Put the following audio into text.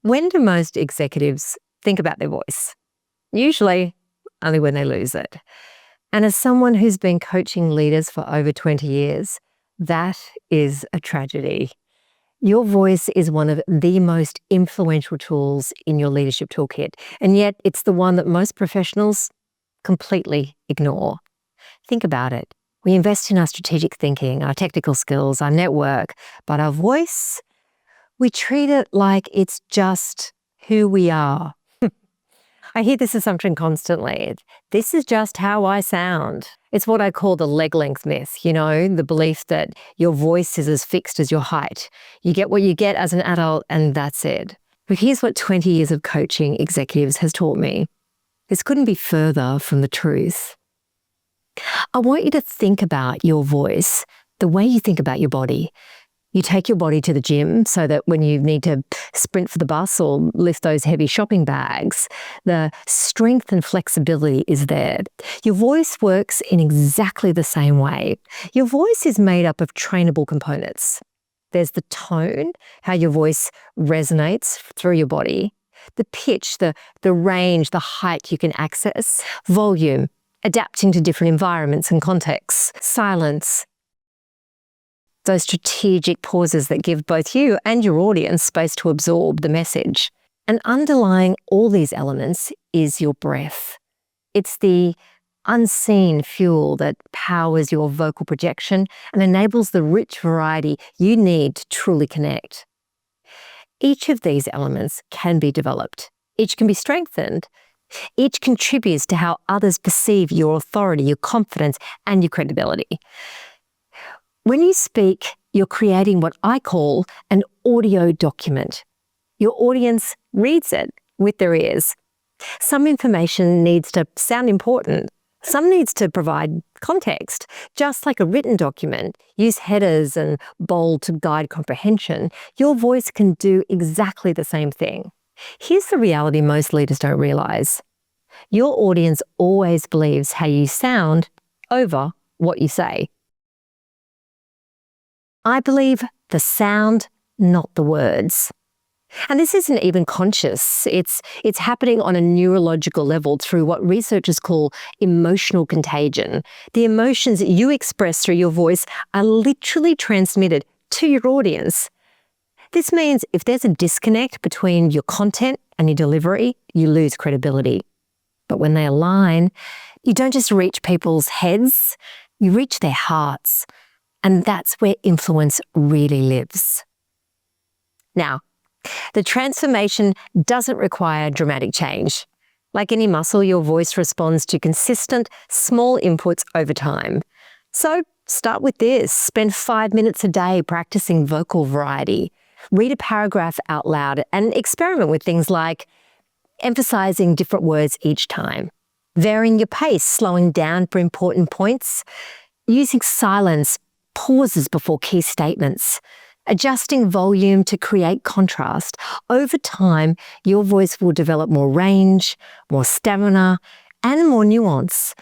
When do most executives think about their voice? Usually only when they lose it. And as someone who's been coaching leaders for over 20 years, that is a tragedy. Your voice is one of the most influential tools in your leadership toolkit, and yet it's the one that most professionals completely ignore. Think about it. We invest in our strategic thinking, our technical skills, our network, but our voice, we treat it like it's just who we are. I hear this assumption constantly. This is just how I sound. It's what I call the leg length myth, the belief that your voice is as fixed as your height. You get what you get as an adult and that's it. But here's what 20 years of coaching executives has taught me. This couldn't be further from the truth. I want you to think about your voice the way you think about your body. You take your body to the gym so that when you need to sprint for the bus or lift those heavy shopping bags, the strength and flexibility is there. Your voice works in exactly the same way. Your voice is made up of trainable components. There's the tone, how your voice resonates through your body, the pitch, the range, the height you can access, volume, adapting to different environments and contexts, silence, those strategic pauses that give both you and your audience space to absorb the message. And underlying all these elements is your breath. It's the unseen fuel that powers your vocal projection and enables the rich variety you need to truly connect. Each of these elements can be developed. Each can be strengthened. Each contributes to how others perceive your authority, your confidence, and your credibility. When you speak, you're creating what I call an audio document. Your audience reads it with their ears. Some information needs to sound important. Some needs to provide context. Just like a written document, use headers and bold to guide comprehension. Your voice can do exactly the same thing. Here's the reality most leaders don't realize. Your audience always believes how you sound over what you say. I believe the sound, not the words. And this isn't even conscious. It's happening on a neurological level through what researchers call emotional contagion. The emotions that you express through your voice are literally transmitted to your audience. This means if there's a disconnect between your content and your delivery, you lose credibility. But when they align, you don't just reach people's heads, you reach their hearts. And that's where influence really lives. Now, the transformation doesn't require dramatic change. Like any muscle, your voice responds to consistent, small inputs over time. So start with this. Spend 5 minutes a day practicing vocal variety. Read a paragraph out loud and experiment with things like emphasizing different words each time, varying your pace, slowing down for important points, using silence, pauses before key statements, adjusting volume to create contrast. Over time, your voice will develop more range, more stamina, and more nuance.